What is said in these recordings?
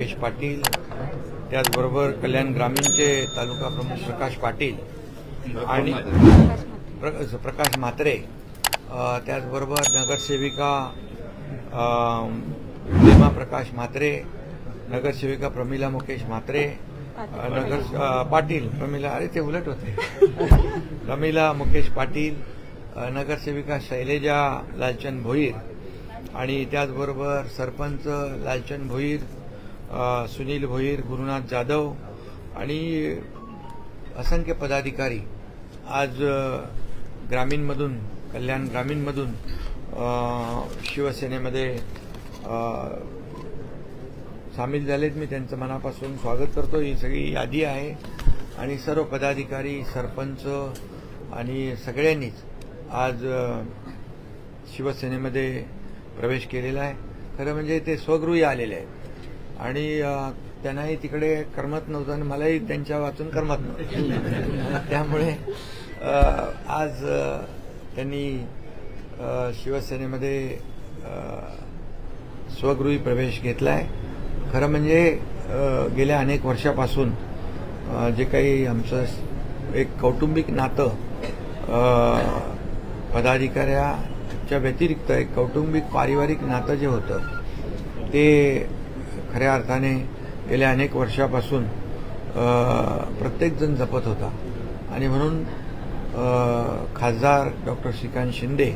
मुकेश पाटील, त्याचबरोबर कल्याण ग्रामीणचे तालुका प्रमुख प्रकाश पाटील आणि प्रकाश म्हात्रे, त्याचबरोबर नगरसेविका भीमा प्रकाश म्हात्रे, नगरसेविका प्रमिला मुकेश म्हात्रे, पाटील प्रमिला, अरे ते उलट होते, प्रमिला मुकेश पाटील, नगरसेविका शैलेजा लालचंद भोईर आणि त्याचबरोबर सरपंच लालचंद भोईर, सुनील भोईर, गुरुनाथ जाधव आणि असंख्य पदाधिकारी आज ग्रामीणमधून, कल्याण ग्रामीणमधून शिवसेनेमध्ये सामील झालेत. मी त्यांचं मनापासून स्वागत करतो. ही सगळी यादी आहे आणि सर्व पदाधिकारी, सरपंच आणि सगळ्यांनीच आज शिवसेनेमध्ये प्रवेश केलेला आहे. खरं म्हणजे ते स्वगृही आलेले आहेत आणि त्यांनाही तिकडे करमत नव्हतं आणि मलाही त्यांच्या वाचून करमत नव्हतं. त्यामुळे आज त्यांनी शिवसेनेमध्ये स्वगृही प्रवेश घेतला आहे. खरं म्हणजे गेल्या अनेक वर्षापासून जे काही आमचं एक कौटुंबिक नातं पदाधिकाऱ्याच्या व्यतिरिक्त एक कौटुंबिक पारिवारिक नातं जे होतं ते खऱ्या अर्थाने गेल्या अनेक वर्षापासून प्रत्येकजण जपत होता आणि म्हणून खासदार डॉक्टर श्रीकांत शिंदे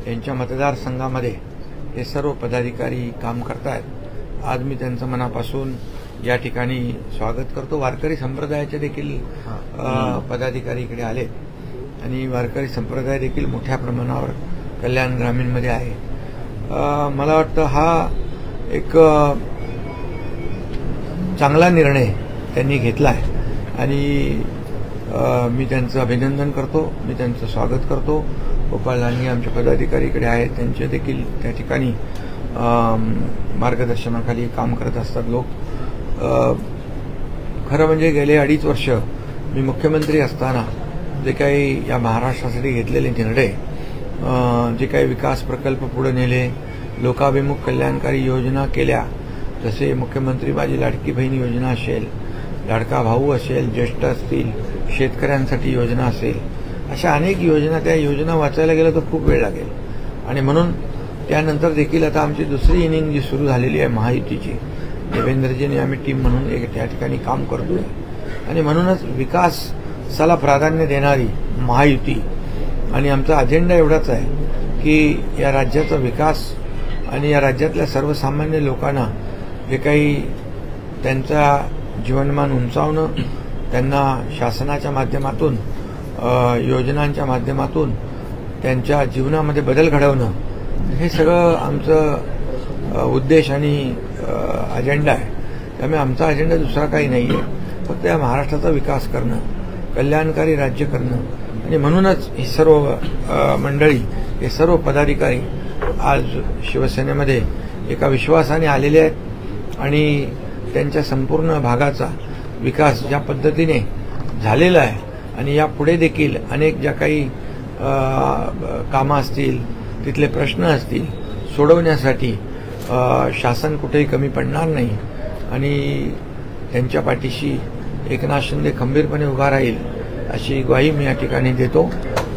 यांच्या मतदारसंघामध्ये हे सर्व पदाधिकारी काम करतायत. आज मी त्यांचं मनापासून या ठिकाणी स्वागत करतो. वारकरी संप्रदायाचे देखील पदाधिकारी इकडे आले आणि वारकरी संप्रदाय देखील मोठ्या प्रमाणावर कल्याण ग्रामीणमध्ये आहे. मला वाटतं हा एक चांगला निर्णय त्यांनी घेतला आहे आणि मी त्यांचं अभिनंदन करतो, मी त्यांचं स्वागत करतो. गोपाळ लांडगे आमचे पदाधिकारी इकडे आहेत, त्यांचे देखील त्या ठिकाणी मार्गदर्शनाखाली काम करत असतात लोक. खरं म्हणजे गेले 2.5 वर्ष मी मुख्यमंत्री असताना जे काही या महाराष्ट्रासाठी घेतलेले निर्णय, जे काही विकास प्रकल्प पुढे नेले, लोकाभिमुख कल्याणकारी योजना केल्या, जसे मुख्यमंत्री माझी लाडकी बहीण योजना असेल, लाडका भाऊ असेल, ज्येष्ठ असतील, शेतकऱ्यांसाठी योजना असेल, अशा अनेक योजना, त्या योजना वाचायला गेलं तर खूप वेळ लागेल आणि म्हणून त्यानंतर देखील आता आमची दुसरी इनिंग जी सुरू झालेली आहे महायुतीची, देवेंद्रजींनी आम्ही टीम म्हणून एक त्या ठिकाणी काम करतोय आणि म्हणूनच विकासाला प्राधान्य देणारी महायुती आणि आमचा अजेंडा एवढाच आहे की या राज्याचा विकास आणि या राज्यातल्या सर्वसामान्य लोकांना जे काही त्यांचा जीवनमान उंचावणं, त्यांना शासनाच्या माध्यमातून, योजनांच्या माध्यमातून त्यांच्या जीवनामध्ये बदल घडवणं, हे सगळं आमचं उद्देश आणि अजेंडा आहे. त्यामुळे आमचा अजेंडा दुसरा काही नाही आहे, फक्त या महाराष्ट्राचा विकास करणं, कल्याणकारी राज्य करणं आणि म्हणूनच ही सर्व मंडळी, हे सर्व पदाधिकारी आज शिवसेनेमध्ये एका विश्वासाने आलेले आहेत आणि त्यांच्या संपूर्ण भागाचा विकास ज्या पद्धतीने झालेला आहे आणि यापुढे देखील अनेक ज्या काही कामं असतील, तिथले प्रश्न असतील, सोडवण्यासाठी शासन कुठेही कमी पडणार नाही आणि त्यांच्या पाठीशी एकनाथ शिंदे खंबीरपणे उभा राहील अशी ग्वाही मी या ठिकाणी देतो.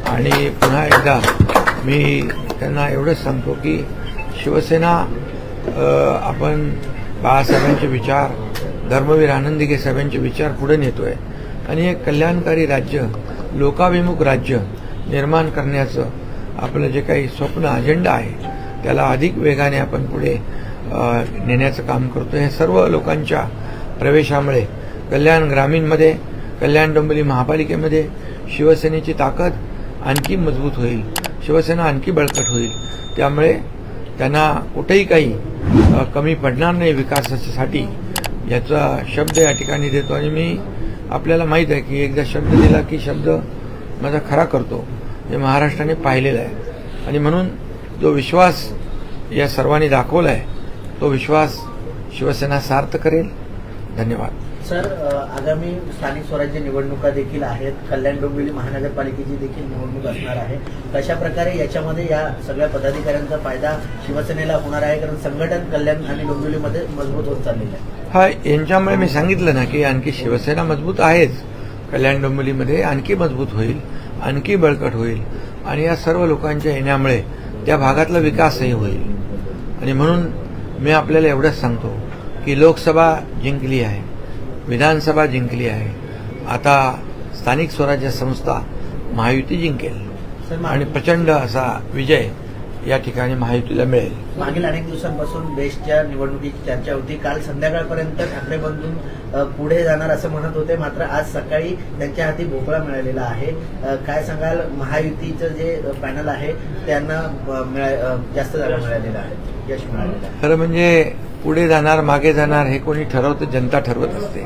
आणि पुन्हा एकदा मी त्यांना एवढंच सांगतो की शिवसेना आपण बाळासाहेबांचे विचार, धर्मवीर आनंदीगे साहेबांचे विचार पुढे नेतोय आणि एक कल्याणकारी राज्य, लोकाभिमुख राज्य निर्माण करण्याचं आपलं जे काही स्वप्न, अजेंडा आहे त्याला अधिक वेगाने आपण पुढे नेण्याचं काम करतो. हे सर्व लोकांच्या प्रवेशामुळे कल्याण ग्रामीणमध्ये, कल्याण डोंबिवली महापालिकेमध्ये शिवसेनेची ताकद आणखी मजबूत होईल, शिवसेना आणखी बळकट होईल. त्यामुळे त्यांना कुठेही काही कमी पडणार नाही विकासासाठी, याचा शब्द या ठिकाणी देतो. आणि मी, आपल्याला माहीत आहे की एकदा शब्द दिला की शब्द माझा खरा करतो, हे महाराष्ट्राने पाहिलेलं आहे आणि म्हणून जो विश्वास या सर्वांनी दाखवला आहे तो विश्वास शिवसेना सार्थ करेल धन्यवाद. सर, आगामी स्थानिक स्वराज्य निवडणुका देखील आहेत. कल्याण डोंबिवली महानगरपालिकेची देखील निवडणूक असणार आहे. कशा प्रकारे याच्यामध्ये या सगळ्या पदाधिकाऱ्यांचा फायदा शिवसेनेला होणार आहे, कारण संघटन कल्याण आणि डोंबिवलीमध्ये मजबूत होत चाललेलं आहे. हा, यांच्यामुळे मी सांगितलं ना की आणखी शिवसेना मजबूत आहेच, कल्याण डोंबिवलीमध्ये आणखी मजबूत होईल, आणखी बळकट होईल आणि या सर्व लोकांच्या येण्यामुळे त्या भागातला विकासही होईल. आणि म्हणून मी आपल्याला एवढंच सांगतो की लोकसभा जिंकली आहे, विधानसभा जिंकली आहे, आता स्थानिक स्वराज्य संस्था महायुती जिंकेल आणि प्रचंड असा विजय या ठिकाणी महायुतीला मिळेल. मागील अनेक दिवसांपासून बेस्टच्या निवडणुकीची चर्चा होती. काल संध्याकाळपर्यंत ठाकरे बंधू पुढे जाणार असं म्हणत होते, मात्र आज सकाळी त्यांच्या हाती भोपळा मिळालेला आहे. काय सांगाल, महायुतीचं जे पॅनल आहे त्यांना जास्त जागा मिळालेला आहे, यश मिळालेलं आहे? खरं म्हणजे पुढे जाणार मागे जाणार हे कोणी ठरवतं, जनता ठरवत असते.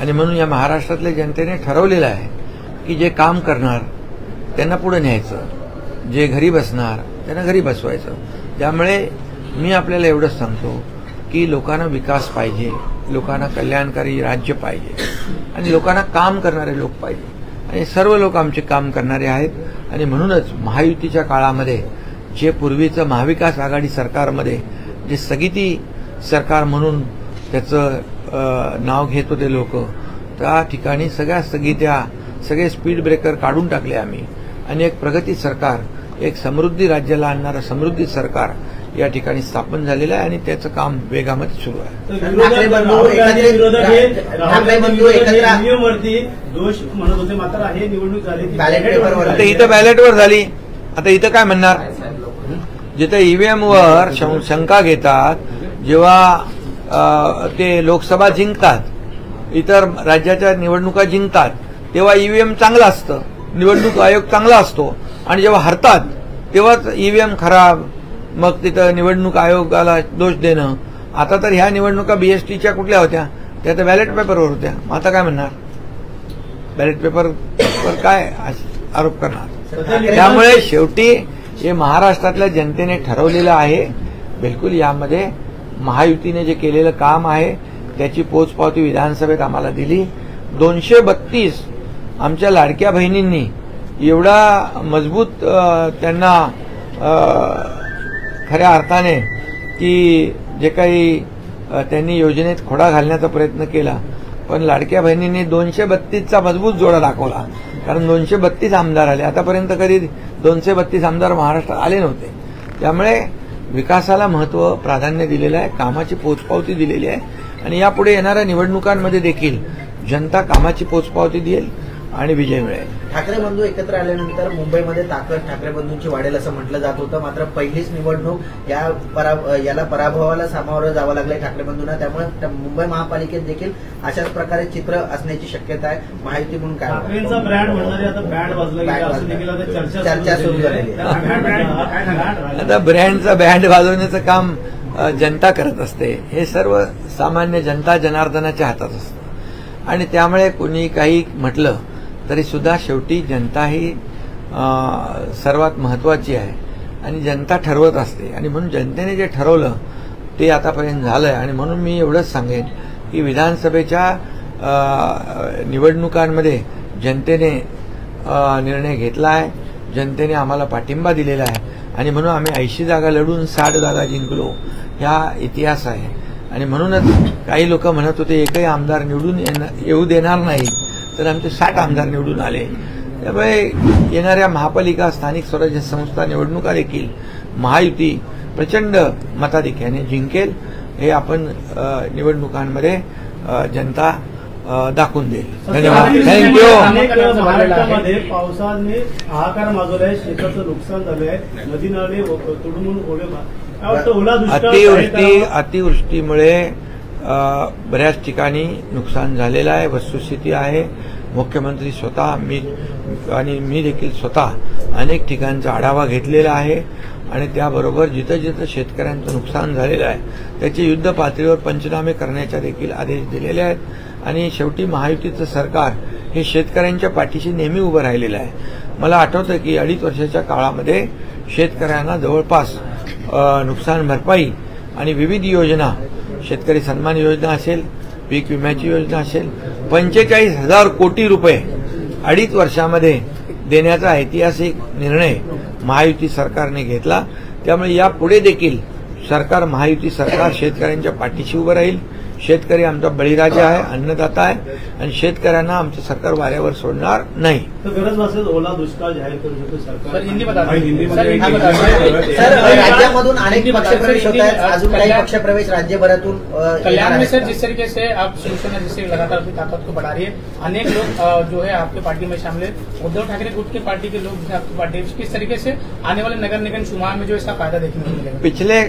आणि म्हणून या महाराष्ट्रातल्या जनतेने ठरवलेलं आहे की जे काम करणार त्यांना पुढे न्यायचं, जे घरी बसणार त्यांना घरी बसवायचं. त्यामुळे मी आपल्याला एवढंच सांगतो की लोकांना विकास पाहिजे, लोकांना कल्याणकारी राज्य पाहिजे आणि लोकांना काम करणारे लोक पाहिजे आणि सर्व लोक आमचे काम करणारे आहेत. आणि म्हणूनच महायुतीच्या काळामध्ये जे पूर्वीचं महाविकास आघाडी सरकारमध्ये जे स्थगिती सरकार म्हणून त्याचं नाव घेत होते लोक, त्या ठिकाणी सगळ्या स्थगित्या, सगळे स्पीड ब्रेकर काढून टाकले आम्ही आणि एक प्रगती सरकार, एक समृद्धी राज्याला आणणारं समृद्धी सरकार या ठिकाणी स्थापन झालेलं आहे आणि त्याचं काम वेगामध्ये सुरू आहे. दोष म्हणत होते, मात्र हे निवडणूक झाली आता इथं बॅलेटवर झाली. आता इथं काय म्हणणार, जिथं ईव्हीएमवर शंका घेतात, जेव्हा ते लोकसभा जिंकतात, इतर राज्याच्या निवडणुका जिंकतात, तेव्हा ईव्हीएम चांगलं असतं, निवडणूक आयोग चांगला असतो आणि जेव्हा हरतात तेव्हाच ईव्हीएम खराब, मग तिथं निवडणूक आयोगाला दोष देणं. आता तर ह्या निवडणुका बीएसटीच्या कुठल्या होत्या, त्या तर बॅलेट पेपरवर होत्या. आता काय म्हणणार, बॅलेट पेपरवर काय आरोप करणार? त्यामुळे शेवटी हे महाराष्ट्रातल्या जनतेने ठरवलेलं आहे. बिलकुल यामध्ये महायुतीने जे केलेलं काम आहे त्याची पोचपावती विधानसभेत आम्हाला दिली. 232 आमच्या लाडक्या बहिणींनी एवढा मजबूत त्यांना खऱ्या अर्थाने की जे काही त्यांनी योजनेत खोडा घालण्याचा प्रयत्न केला, पण लाडक्या बहिणींनी 232चा मजबूत जोडा दाखवला. कारण 232 आमदार आले, आतापर्यंत कधी 232 आमदार महाराष्ट्रात आले नव्हते. त्यामुळे विकासाला महत्व, प्राधान्य दिलेलं आहे, कामाची पोचपावती दिलेली आहे आणि यापुढे येणाऱ्या निवडणुकांमध्ये देखील जनता कामाची पोचपावती देईल आणि विजय मिळेल. ठाकरे बंधू एकत्र आल्यानंतर मुंबईमध्ये ताकद ठाकरे बंधूंची वाढेल असं म्हटलं जात होतं, मात्र पहिलीच निवडणूक याला पराभवाला सामोरं जावं लागलंय ठाकरे बंधूंना. त्यामुळे मुंबई महापालिकेत देखील अशाच प्रकारे चित्र असण्याची शक्यता आहे. महायुती म्हणून काय ठाकरेंचा ब्रँड म्हणणारे आता बँड वाजलं, चर्चा सुरू झालेली. आता ब्रँडचा बँड वाजवण्याचं काम जनता करत असते. हे सर्व सामान्य जनता जनार्दनाच्या हातात असतं आणि त्यामुळे कोणी काही म्हटलं तरी सुद्धा शेवटी जनता ही सर्वात महत्वाची आहे आणि जनता ठरवत असते. आणि म्हणून जनतेने जे ठरवलं ते आतापर्यंत झालंय. आणि म्हणून मी एवढंच सांगेन की विधानसभेच्या निवडणुकांमध्ये जनतेने निर्णय घेतला आहे, जनतेने आम्हाला पाठिंबा दिलेला आहे आणि म्हणून आम्ही 80 जागा लढून 60 जागा जिंकलो. हा इतिहास आहे. आणि म्हणूनच काही लोक म्हणत होते एकही आमदार निवडून येऊ देणार नाही, तर आमचे 60 आमदार निवडून आले. त्यामुळे येणाऱ्या महापालिका, स्थानिक स्वराज्य संस्था निवडणुका देखील महायुती प्रचंड मताधिक्याने जिंकेल हे आपण निवडणुकांमध्ये जनता दाखवून देईल. धन्यवाद. थँक्यू. महाराष्ट्रामध्ये पावसाने हाहाकार माजवलाय, शेताचं नुकसान झालंय, नदी नाले तुडून अतिवृष्टीमुळे बऱ्याच ठिकाणी नुकसान झालेलं आहे. वस्तुस्थिती आहे. मुख्यमंत्री स्वतः मी देखील स्वतः अनेक ठिकाणचा आढावा घेतलेला आहे आणि त्याबरोबर जिथं जिथं शेतकऱ्यांचं नुकसान झालेलं आहे त्याचे युद्ध पातळीवर पंचनामे करण्याचे देखील आदेश दिलेले आहेत. आणि शेवटी महायुतीचं सरकार हे शेतकऱ्यांच्या पाठीशी नेहमी उभं राहिलेलं आहे. मला आठवतं की 2.5 वर्षाच्या काळामध्ये शेतकऱ्यांना जवळपास नुकसान भरपाई आणि विविध योजना, शेतकरी सन्मान योजना असेल, पीक विम्याची योजना असेल, 45,000 कोटी रुपये 2.5 वर्षामध्ये देण्याचा ऐतिहासिक निर्णय महायुती सरकारने घेतला. त्यामुळे यापुढे देखील सरकार, महायुती सरकार शेतकऱ्यांच्या पाठीशी उभं राहील. शेतकरी आमचा बळीराजा आहे, अन्नदाता आहे आणि शेतकऱ्यांना आमचं सरकार वाऱ्यावर सोडणार नाही. तर गरज नसेल ओला दुष्काळ जाहीर करू शकतो सरकार. सर, राज्यामधून अनेक पक्षप्रवेश होत आहेत, अजून काही पक्षप्रवेश राज्यभरातून कल्याण में सर जिस तरीके से आप शिवसेना जिससे लगातार अपनी ताकत को बढ़ा रही है, अनेक लोग जो है आपके पार्टी में शामिल है, उद्धव ठाकरे गुट के पार्टी के लोग जिसे आपकी पार्टी, किस तरीके से आने वाले नगर निगम चुनाव में जो इसका फायदा देखने को मिलेगा? पिछले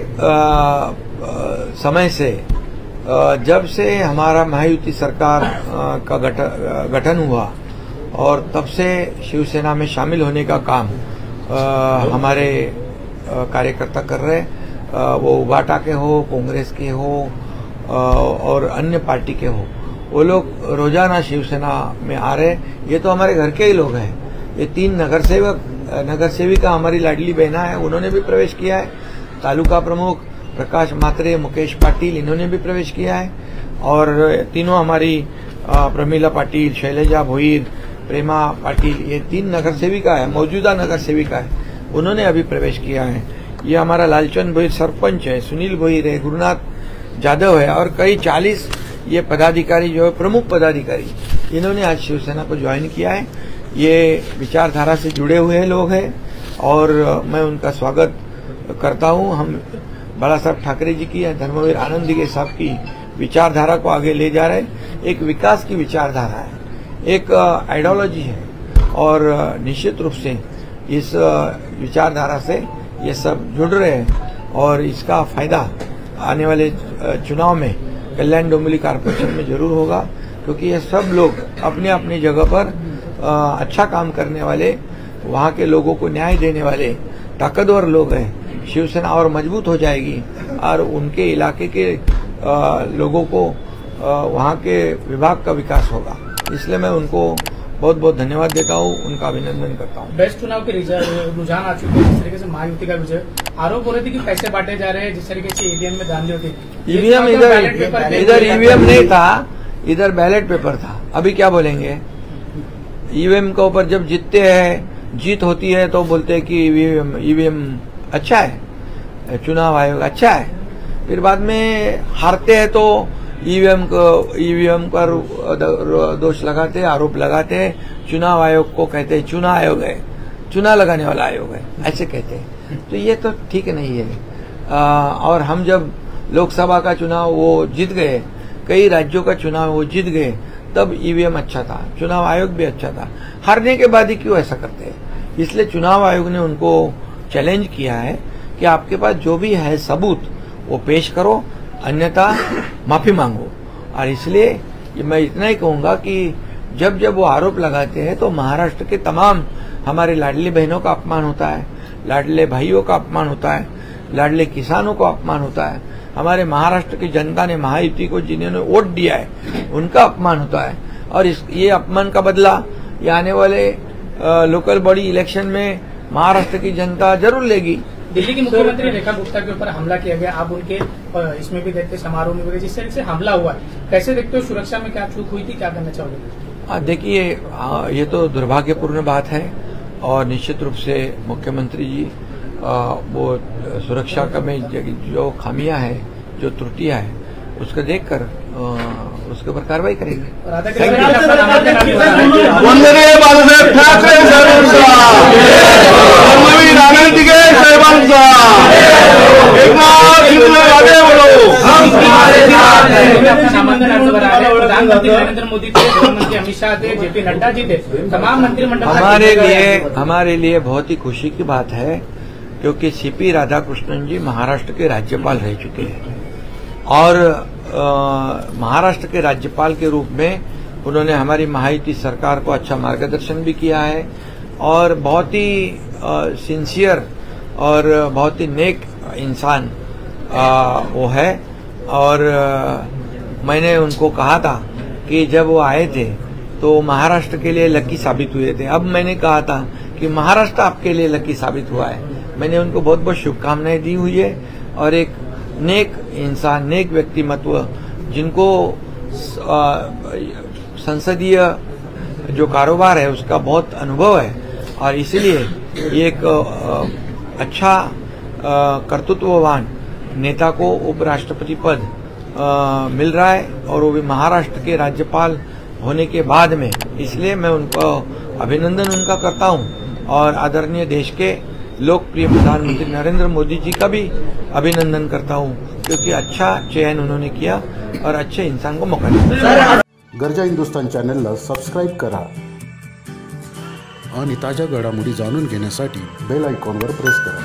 समय से जब से हमारा महायुति सरकार का गठन हुआ और तब से शिवसेना में शामिल होने का काम हमारे कार्यकर्ता कर रहे हैं. वो उबाटा के हो, कांग्रेस के हो और अन्य पार्टी के हो, वो लोग रोजाना शिवसेना में आ रहे. ये तो हमारे घर के ही लोग हैं. ये 3 नगरसेविका हमारी लाडली बहना है, उन्होंने भी प्रवेश किया है. तालुका प्रमुख प्रकाश मात्रे, मुकेश पाटिल, इन्होंने भी प्रवेश किया है. और तीनों हमारी प्रमिला पाटिल, शैलजा भोईर, प्रेमा पाटिल, ये 3 नगरसेविका है, मौजूदा नगरसेविका है, उन्होंने अभी प्रवेश किया है. ये हमारा लालचंद भोईर सरपंच है, सुनील भोईर है, गुरुनाथ जाधव है और कई 40 ये पदाधिकारी जो है प्रमुख पदाधिकारी, इन्होंने आज शिवसेना को ज्वाइन किया है. ये विचारधारा से जुड़े हुए लोग हैं और मैं उनका स्वागत करता हूं. हम बाला साहब ठाकरे जी की, धर्मवीर आनंद दिघे साहब की विचारधारा को आगे ले जा रहे हैं. एक विकास की विचारधारा है, एक आइडियोलॉजी है और निश्चित रूप से इस विचारधारा से ये सब जुड़ रहे हैं और इसका फायदा आने वाले चुनाव में कल्याण डोंबिवली कारपोरेशन में जरूर होगा, क्योंकि ये सब लोग अपने अपनी जगह पर अच्छा काम करने वाले, वहां के लोगों को न्याय देने वाले ताकतवर लोग हैं. शिवसेना और मजबूत हो जाएगी और उनके इलाके के लोगों को वहां के विभाग का विकास होगा. इसलिए मैं उनको बहुत बहुत धन्यवाद देता हूं, उनका अभिनंदन करता हूं. बेस्ट चुनाव के रुझान आ चुके हैं, जिस तरीके से महायुति का विजय, आरोप हो रहे थे कि पैसे बांटे जा रहे हैं, जिस तरीके से ईवीएम में धांधली होती है. ईवीएम इधर ईवीएम नहीं था, इधर बैलेट पेपर था. अभी क्या बोलेंगे? ईवीएम के ऊपर जब जीतते हैं, जीत होती है तो बोलते हैं कि ईवीएम अच्छा है, चुनाव आयोग अच्छा है. फिर बाद में हारते हैं तो ईवीएम पर दोष लगाते, आरोप लगाते, चुनाव आयोग को कहते हैं चुनाव आयोग है, चुनाव लगाने वाला आयोग है, ऐसे कहते हैं. तो ये तो ठीक नहीं है. और हम जब लोकसभा का चुनाव वो जीत गए, कई राज्यों का चुनाव वो जीत गए, तब ईवीएम अच्छा था, चुनाव आयोग भी अच्छा था. हारने के बाद ही क्यों ऐसा करते हैं? इसलिए चुनाव आयोग ने उनको चैलेंज किया है कि आपके पास जो भी है सबूत वो पेश करो, अन्यथा माफी मांगो. और इसलिए मैं इतना ही कहूंगा कि जब जब वो आरोप लगाते हैं तो महाराष्ट्र के तमाम हमारे लाडली बहनों का अपमान होता है, लाडले भाइयों का अपमान होता है, लाडले किसानों का अपमान होता है, हमारे महाराष्ट्र की जनता ने महायुति को जिन्होंने वोट दिया है उनका अपमान होता है. और ये अपमान का बदला ये आने वाले लोकल बॉडी इलेक्शन में महाराष्ट्र की जनता जरूर लेगी. दिल्ली की मुख्यमंत्री रेखा गुप्ता के ऊपर हमला किया गया, आप उनके इसमें भी देखते, समारोह में भी, जिस तरह से हमला हुआ, कैसे देखते हो? सुरक्षा में क्या चूक हुई थी, क्या करना चाहोगे? देखिए, ये तो दुर्भाग्यपूर्ण बात है और निश्चित रूप से मुख्यमंत्री जी वो सुरक्षा का में जो खामियां हैं, जो त्रुटियां हैं, उसको देखकर उसके ऊपर कार्रवाई करेंगे. वंदने बाळासाहेब ठाकरे साहेबांचा, धर्मवीर आनंद दिघे साहेबांचा, एकनाथ शिंदे राजे बोलो, हम तुम्हारे साथ हैं. प्रधानमंत्री नरेंद्र मोदी थे, गृहमंत्री अमित शाह थे, जेपी नड्डा जी थे, तमाम मंत्रिमंडल. हमारे लिए बहुत ही खुशी की बात है, क्योंकि सीपी राधाकृष्णन जी महाराष्ट्र के राज्यपाल रह चुके हैं और महाराष्ट्र के राज्यपाल के रूप में उन्होंने हमारी महायुति सरकार को अच्छा मार्गदर्शन भी किया है और बहुत ही सिंसियर और बहुत ही नेक इंसान वो है. और मैंने उनको कहा था कि जब वो आए थे तो महाराष्ट्र के लिए लकी साबित हुए थे. अब मैंने कहा था कि महाराष्ट्र आपके लिए लकी साबित हुआ है. मैंने उनको बहुत बहुत शुभकामनाएं दी हुई है और एक नेक इंसान, नेक व्यक्तिमत्व, जिनको संसदीय जो कारोबार है उसका बहुत अनुभव है और इसलिए ये एक अच्छा कर्तृत्ववान नेता को उपराष्ट्रपति पद मिल रहा है और वो भी महाराष्ट्र के राज्यपाल होने के बाद में। इसलिए मैं उनको अभिनंदन उनका करता हूं और आदरणीय देश के लोकप्रिय प्रधानमंत्री नरेंद्र मोदी जी का भी अभिनंदन करता हूं क्योंकि अच्छा चयन उन्होंने किया और अच्छे इंसान को मौका दिया। गरजा हिंदुस्तान चॅनलला सबस्क्राईब करा आणि ताज्या घडामोडी जाणून घेण्यासाठी बेल आयकॉनवर प्रेस करा।